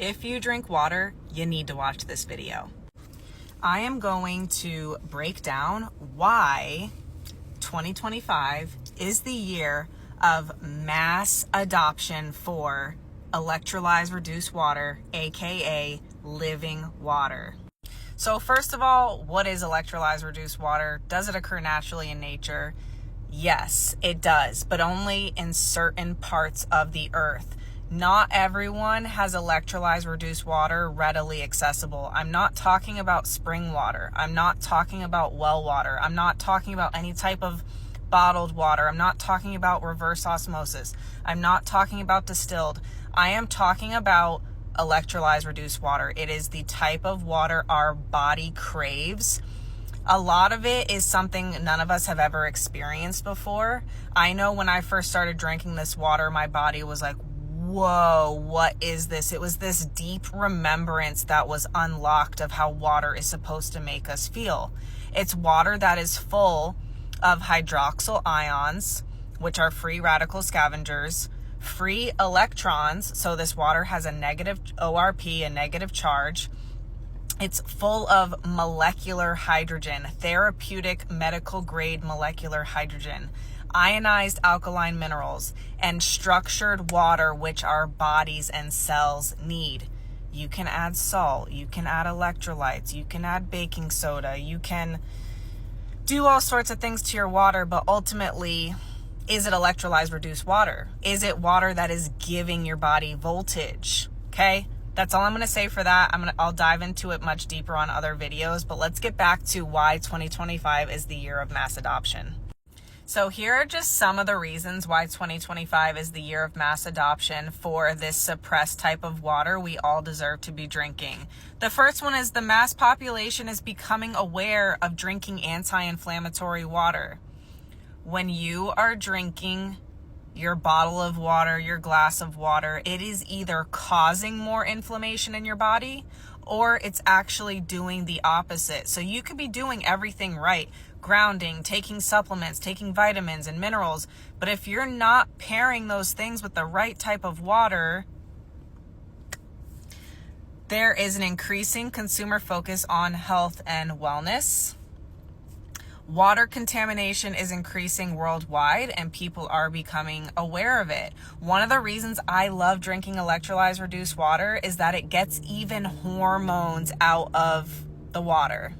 If you drink water, you need to watch this video. I am going to break down why 2025 is the year of mass adoption for electrolyzed reduced water, aka living water. So first of all, what is electrolyzed reduced water? Does it occur naturally in nature? Yes, it does, but only in certain parts of the earth. Not everyone has electrolyzed reduced water readily accessible. I'm not talking about spring water. I'm not talking about well water. I'm not talking about any type of bottled water. I'm not talking about reverse osmosis. I'm not talking about distilled. I am talking about electrolyzed reduced water. It is the type of water our body craves. A lot of it is something none of us have ever experienced before. I know when I first started drinking this water, my body was like, whoa, what is this? It was this deep remembrance that was unlocked of how water is supposed to make us feel. It's water that is full of hydroxyl ions, which are free radical scavengers, free electrons. So this water has a negative ORP, a negative charge. It's full of molecular hydrogen, therapeutic medical grade molecular hydrogen, ionized alkaline minerals, and structured water, which our bodies and cells need. You can add salt, you can add electrolytes, you can add baking soda, you can do all sorts of things to your water, but ultimately, is it electrolyzed reduced water? Is it water that is giving your body voltage? Okay, that's all I'm going to say for that. I'll dive into it much deeper on other videos, but let's get back to why 2025 is the year of mass adoption. So here are just some of the reasons why 2025 is the year of mass adoption for this suppressed type of water we all deserve to be drinking. The first one is the mass population is becoming aware of drinking anti-inflammatory water. When you are drinking your bottle of water, your glass of water, it is either causing more inflammation in your body or it's actually doing the opposite. So you could be doing everything right, grounding, taking supplements, taking vitamins and minerals, but if you're not pairing those things with the right type of water, there is an increasing consumer focus on health and wellness. Water contamination is increasing worldwide and people are becoming aware of it. One of the reasons I love drinking electrolyzed reduced water is that it gets even hormones out of the water.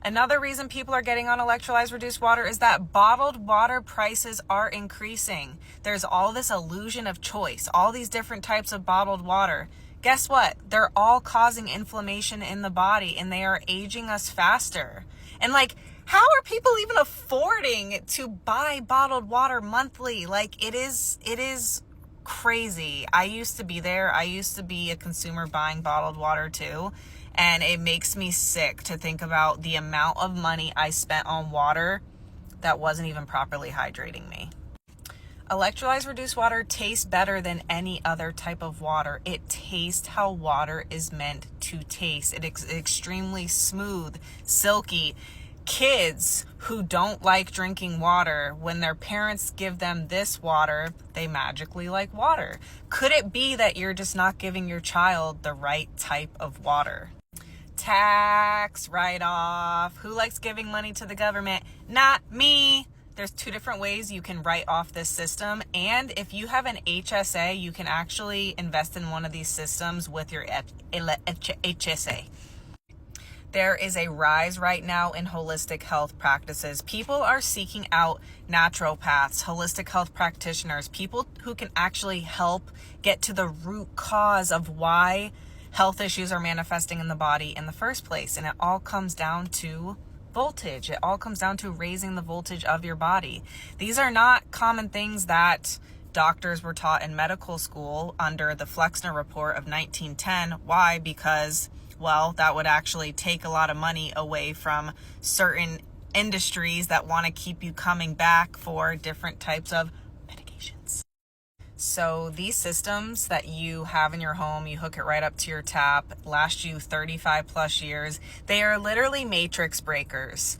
Another reason people are getting on electrolyzed reduced water is that bottled water prices are increasing. There's all this illusion of choice, all these different types of bottled water. Guess what? They're all causing inflammation in the body and they are aging us faster. And how are people even affording to buy bottled water monthly? It is crazy. I used to be there. I used to be a consumer buying bottled water too. And it makes me sick to think about the amount of money I spent on water that wasn't even properly hydrating me. Electrolyzed reduced water tastes better than any other type of water. It tastes how water is meant to taste. It's extremely smooth, silky. Kids who don't like drinking water, when their parents give them this water, they magically like water. Could it be that you're just not giving your child the right type of water? Tax write-off. Who likes giving money to the government? Not me. There's two different ways you can write off this system. And if you have an HSA, you can actually invest in one of these systems with your HSA. There is a rise right now in holistic health practices. People are seeking out naturopaths, holistic health practitioners, people who can actually help get to the root cause of why health issues are manifesting in the body in the first place. And it all comes down to voltage. It all comes down to raising the voltage of your body. These are not common things that doctors were taught in medical school under the Flexner Report of 1910. Why? Because that would actually take a lot of money away from certain industries that want to keep you coming back for different types of medications. So these systems that you have in your home, you hook it right up to your tap, last you 35 plus years. They are literally matrix breakers.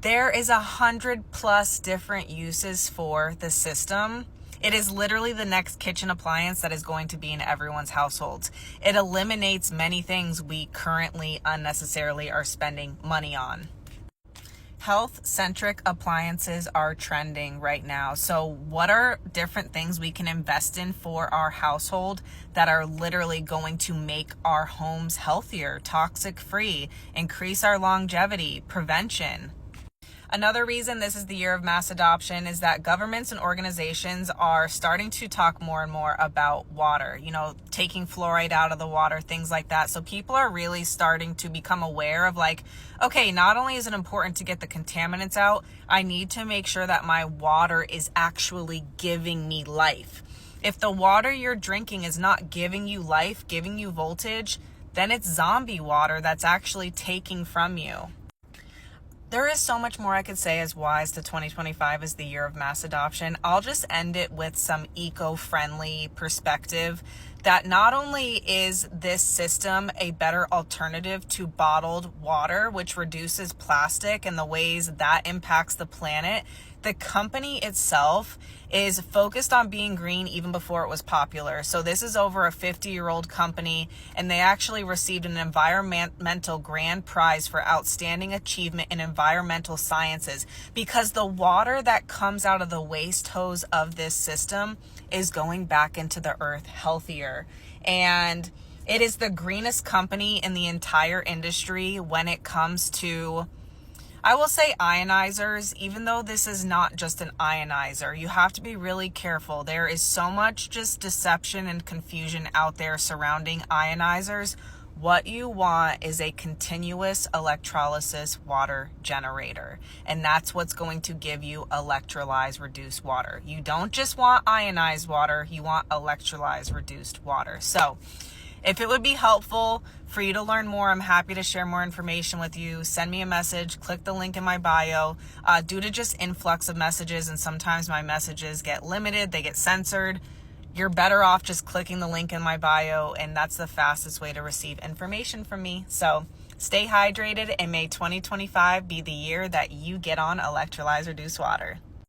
There is 100+ different uses for the system. It is literally the next kitchen appliance that is going to be in everyone's households. It eliminates many things we currently unnecessarily are spending money on. Health-centric appliances are trending right now. So what are different things we can invest in for our household that are literally going to make our homes healthier, toxic-free, increase our longevity, prevention? Another reason this is the year of mass adoption is that governments and organizations are starting to talk more and more about water, taking fluoride out of the water, things like that. So people are really starting to become aware of okay, not only is it important to get the contaminants out, I need to make sure that my water is actually giving me life. If the water you're drinking is not giving you life, giving you voltage, then it's zombie water that's actually taking from you. There is so much more I could say as wise to 2025 is the year of mass adoption. I'll just end it with some eco-friendly perspective that not only is this system a better alternative to bottled water, which reduces plastic and the ways that impacts the planet, the company itself is focused on being green even before it was popular. So this is over a 50-year-old company, and they actually received an environmental grand prize for outstanding achievement in environmental sciences, because the water that comes out of the waste hose of this system is going back into the earth healthier. And it is the greenest company in the entire industry when it comes to, I will say, ionizers. Even though this is not just an ionizer, you have to be really careful. There is so much just deception and confusion out there surrounding ionizers. What you want is a continuous electrolysis water generator, and that's what's going to give you electrolyzed reduced water. You don't just want ionized water, you want electrolyzed reduced water. So if it would be helpful for you to learn more, I'm happy to share more information with you. Send me a message, click the link in my bio. Due to just influx of messages, and sometimes my messages get limited, they get censored, you're better off just clicking the link in my bio, and that's the fastest way to receive information from me. So stay hydrated, and may 2025 be the year that you get on electrolyzed reduced water.